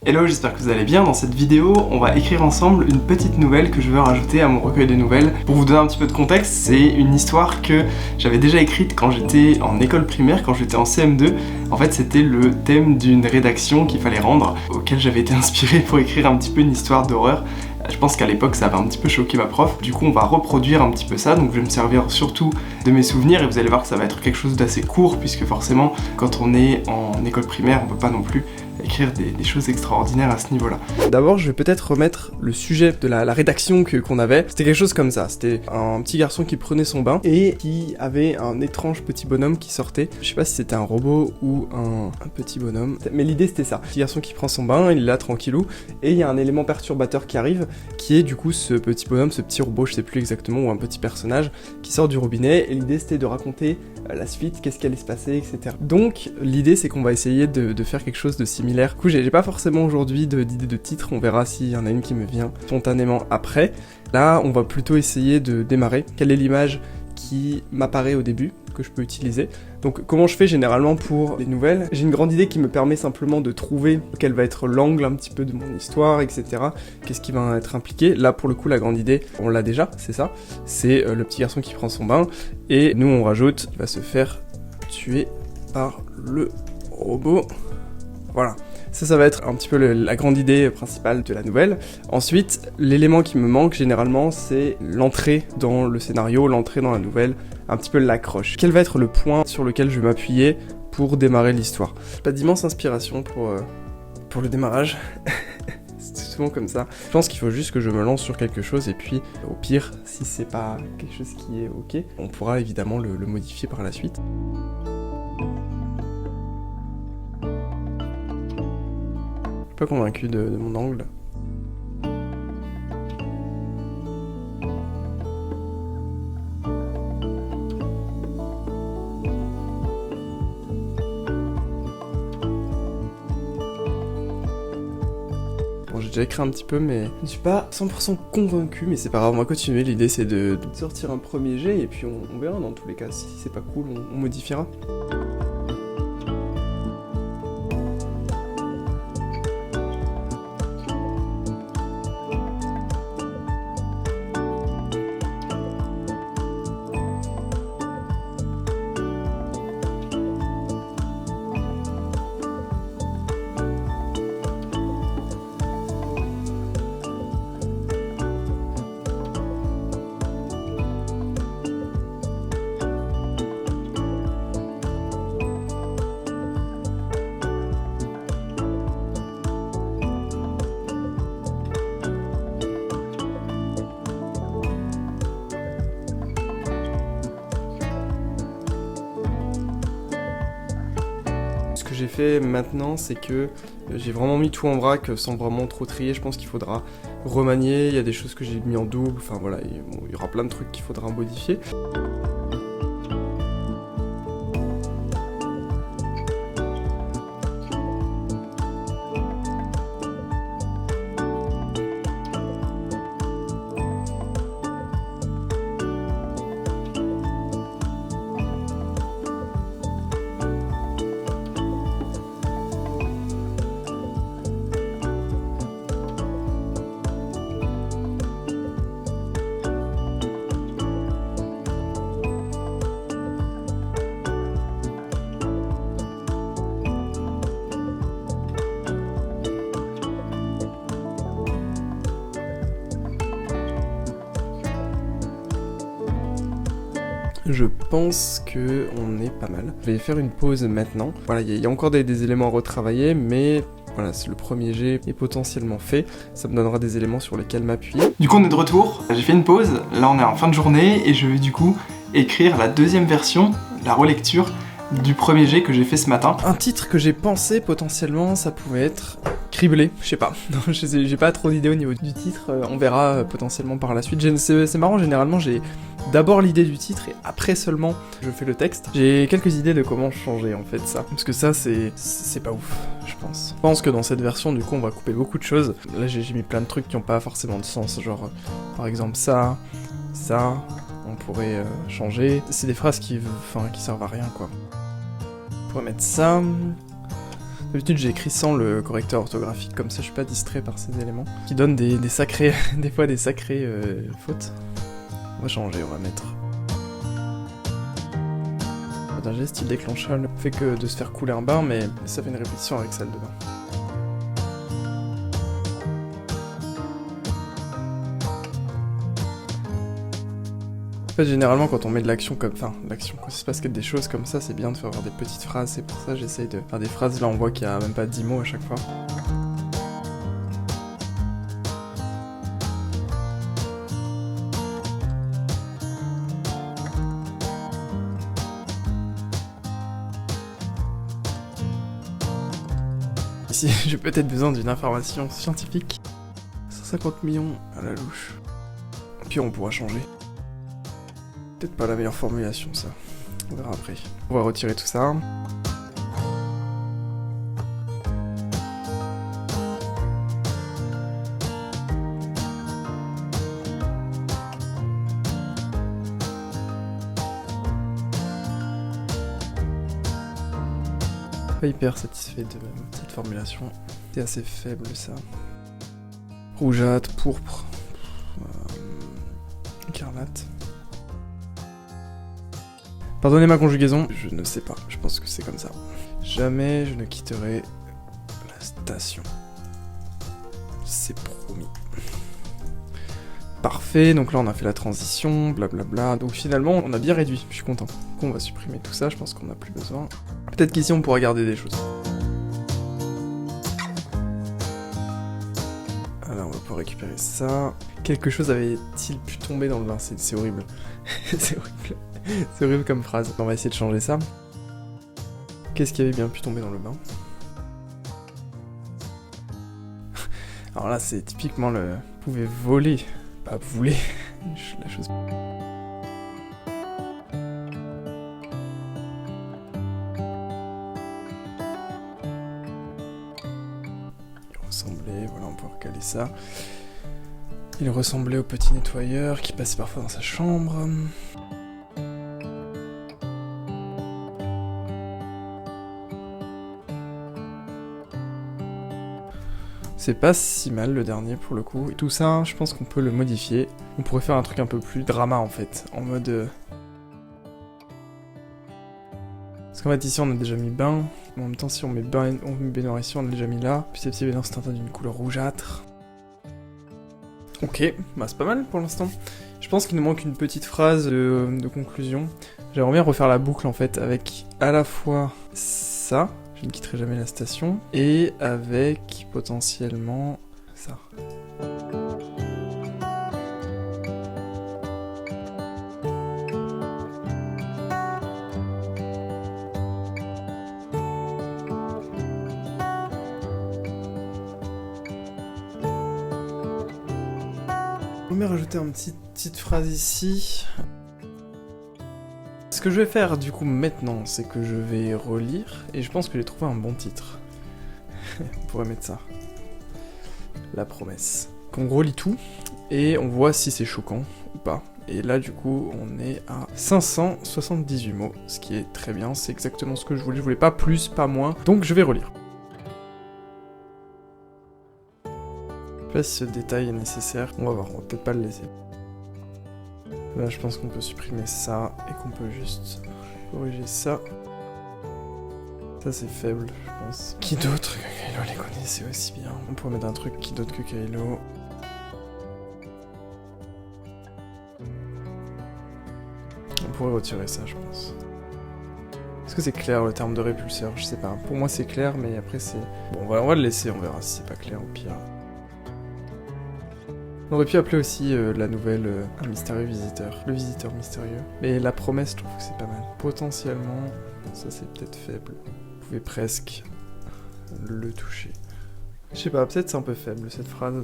Hello, j'espère que vous allez bien. Dans cette vidéo, on va écrire ensemble une petite nouvelle que je veux rajouter à mon recueil de nouvelles. Pour vous donner un petit peu de contexte, c'est une histoire que j'avais déjà écrite quand j'étais en école primaire, quand j'étais en CM2. En fait, c'était le thème d'une rédaction qu'il fallait rendre, auquel j'avais été inspiré pour écrire un petit peu une histoire d'horreur. Je pense qu'à l'époque ça avait un petit peu choqué ma prof, du coup on va reproduire un petit peu ça, donc je vais me servir surtout de mes souvenirs et vous allez voir que ça va être quelque chose d'assez court puisque forcément quand on est en école primaire on peut pas non plus écrire des choses extraordinaires à ce niveau-là. D'abord je vais peut-être remettre le sujet de la rédaction qu'on avait. C'était quelque chose comme ça, c'était un petit garçon qui prenait son bain et qui avait un étrange petit bonhomme qui sortait. Je sais pas si c'était un robot ou un petit bonhomme, mais l'idée c'était ça. Un petit garçon qui prend son bain, il est là tranquillou et il y a un élément perturbateur qui arrive qui est du coup ce petit bonhomme, ce petit robot, je sais plus exactement, ou un petit personnage qui sort du robinet et l'idée c'était de raconter la suite, qu'est-ce qui allait se passer, etc. Donc l'idée c'est qu'on va essayer de faire quelque chose de similaire. Du coup j'ai pas forcément aujourd'hui d'idée de titre, on verra s'il y en a une qui me vient spontanément après. Là on va plutôt essayer de démarrer. Quelle est l'image qui m'apparaît au début, que je peux utiliser. Donc comment je fais généralement pour les nouvelles? J'ai une grande idée qui me permet simplement de trouver quel va être l'angle un petit peu de mon histoire, etc. Qu'est-ce qui va être impliqué. Là pour le coup la grande idée, on l'a déjà, c'est ça. C'est le petit garçon qui prend son bain et nous on rajoute, il va se faire tuer par le robot. Voilà. Ça va être un petit peu la grande idée principale de la nouvelle. Ensuite, l'élément qui me manque généralement, c'est l'entrée dans le scénario, l'entrée dans la nouvelle, un petit peu l'accroche. Quel va être le point sur lequel je vais m'appuyer pour démarrer l'histoire? Pas d'immense inspiration pour le démarrage. C'est souvent comme ça. Je pense qu'il faut juste que je me lance sur quelque chose et puis, au pire, si c'est pas quelque chose qui est ok, on pourra évidemment le modifier par la suite. Pas convaincu de mon angle. Bon, j'ai déjà écrit un petit peu, mais je suis pas 100% convaincu, mais c'est pas grave, on va continuer. L'idée c'est de sortir un premier jet et puis on verra dans tous les cas. Si c'est pas cool, on modifiera. Ce que j'ai fait maintenant, c'est que j'ai vraiment mis tout en vrac sans vraiment trop trier. Je pense qu'il faudra remanier, il y a des choses que j'ai mis en double, enfin voilà, il y aura plein de trucs qu'il faudra modifier. Je pense que on est pas mal. Je vais faire une pause maintenant. Voilà, il y a encore des éléments à retravailler, mais voilà, le premier jet est potentiellement fait. Ça me donnera des éléments sur lesquels m'appuyer. Du coup, on est de retour. J'ai fait une pause. Là, on est en fin de journée et je vais du coup écrire la deuxième version, la relecture du premier jet que j'ai fait ce matin. Un titre que j'ai pensé potentiellement, ça pouvait être criblé, je sais pas. J'ai pas trop d'idées au niveau du titre, on verra potentiellement par la suite. C'est marrant, généralement j'ai d'abord l'idée du titre et après seulement je fais le texte. J'ai quelques idées de comment changer en fait ça, parce que ça c'est pas ouf, je pense. Je pense que dans cette version du coup on va couper beaucoup de choses. Là j'ai mis plein de trucs qui ont pas forcément de sens, genre par exemple ça, on pourrait changer. C'est des phrases qui servent à rien quoi. On pourrait mettre ça. D'habitude j'ai écrit sans le correcteur orthographique, comme ça je suis pas distrait par ces éléments, qui donnent des sacrés, des fois des sacrées fautes. On va changer, on va mettre... Un geste, il déclencha ne fait que de se faire couler un bain, mais ça fait une répétition avec salle de bain. En fait, généralement, quand on met de l'action comme... Enfin, l'action, quand il se passe des choses comme ça, c'est bien de faire avoir des petites phrases, c'est pour ça que j'essaye de faire des phrases. Là, on voit qu'il y a même pas 10 mots à chaque fois. Ici, j'ai peut-être besoin d'une information scientifique. 150 millions à la louche. Puis on pourra changer. Peut-être pas la meilleure formulation, ça. On verra après. On va retirer tout ça. Pas hyper satisfait de cette formulation. C'est assez faible, ça. Rougeâtre, pourpre, écarlate. Pardonnez ma conjugaison, je ne sais pas, je pense que c'est comme ça. Jamais je ne quitterai la station. C'est promis. Parfait, donc là on a fait la transition, blablabla. Donc finalement on a bien réduit, je suis content. Donc on va supprimer tout ça, je pense qu'on n'a plus besoin. Peut-être qu'ici on pourra garder des choses. Alors on va pouvoir récupérer ça. Quelque chose avait-il pu tomber dans le bain? C'est horrible. C'est horrible. C'est horrible comme phrase. On va essayer de changer ça. Qu'est-ce qui avait bien pu tomber dans le bain? Alors là, c'est typiquement le... Vous pouvez voler. Pas voler. La chose... Il ressemblait... Voilà, on peut recaler ça. Il ressemblait au petit nettoyeur qui passait parfois dans sa chambre. C'est pas si mal le dernier pour le coup. Et tout ça, je pense qu'on peut le modifier. On pourrait faire un truc un peu plus drama en fait, en mode... Parce qu'en fait ici on a déjà mis bain. En même temps si on met bain, on met baignoire ici, on l'a déjà mis là. Puis ces petits baignoires c'est un d'une couleur rougeâtre. Ok, bah c'est pas mal pour l'instant. Je pense qu'il nous manque une petite phrase de conclusion. J'aimerais bien refaire la boucle en fait avec à la fois ça. Je ne quitterai jamais la station. Et avec potentiellement ça. On va rajouter une petite phrase ici. Ce que je vais faire du coup maintenant, c'est que je vais relire, et je pense que j'ai trouvé un bon titre. On pourrait mettre ça. La promesse. On relit tout, et on voit si c'est choquant ou pas. Et là du coup, on est à 578 mots, ce qui est très bien, c'est exactement ce que je voulais pas plus, pas moins, donc je vais relire. Je sais pas si ce détail est nécessaire, on va voir, on va peut-être pas le laisser. Là, je pense qu'on peut supprimer ça et qu'on peut juste corriger ça. Ça, c'est faible, je pense. Qui d'autre que Kylo les connaissait aussi bien? On pourrait mettre un truc qui d'autre que Kylo. On pourrait retirer ça, je pense. Est-ce que c'est clair le terme de répulseur? Je sais pas. Pour moi, c'est clair, mais après, c'est... Bon, on va le laisser, on verra si c'est pas clair au pire. On aurait pu appeler aussi la nouvelle un mystérieux visiteur. Le visiteur mystérieux. Mais la promesse, je trouve que c'est pas mal. Potentiellement, ça c'est peut-être faible. Vous pouvez presque le toucher. Je sais pas, peut-être c'est un peu faible cette phrase.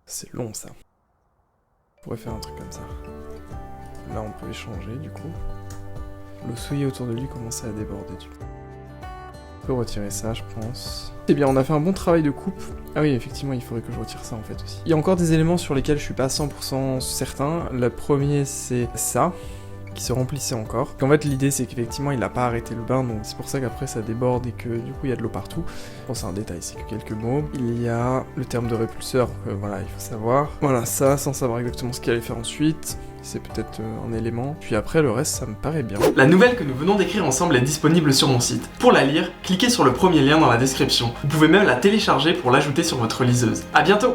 C'est long ça. On pourrait faire un truc comme ça. Là on peut échanger du coup. Le souillé autour de lui commençait à déborder du coup. On peut retirer ça je pense. C'est bien, on a fait un bon travail de coupe. Ah oui, effectivement, il faudrait que je retire ça en fait aussi. Il y a encore des éléments sur lesquels je suis pas 100% certain. Le premier, c'est ça, qui se remplissait encore. En fait l'idée c'est qu'effectivement il a pas arrêté le bain, donc c'est pour ça qu'après ça déborde et que du coup il y a de l'eau partout. Bon c'est un détail, c'est que quelques mots. Il y a le terme de répulseur, voilà il faut savoir. Voilà ça, sans savoir exactement ce qu'il allait faire ensuite. C'est peut-être un élément. Puis après, le reste, ça me paraît bien. La nouvelle que nous venons d'écrire ensemble est disponible sur mon site. Pour la lire, cliquez sur le premier lien dans la description. Vous pouvez même la télécharger pour l'ajouter sur votre liseuse. À bientôt!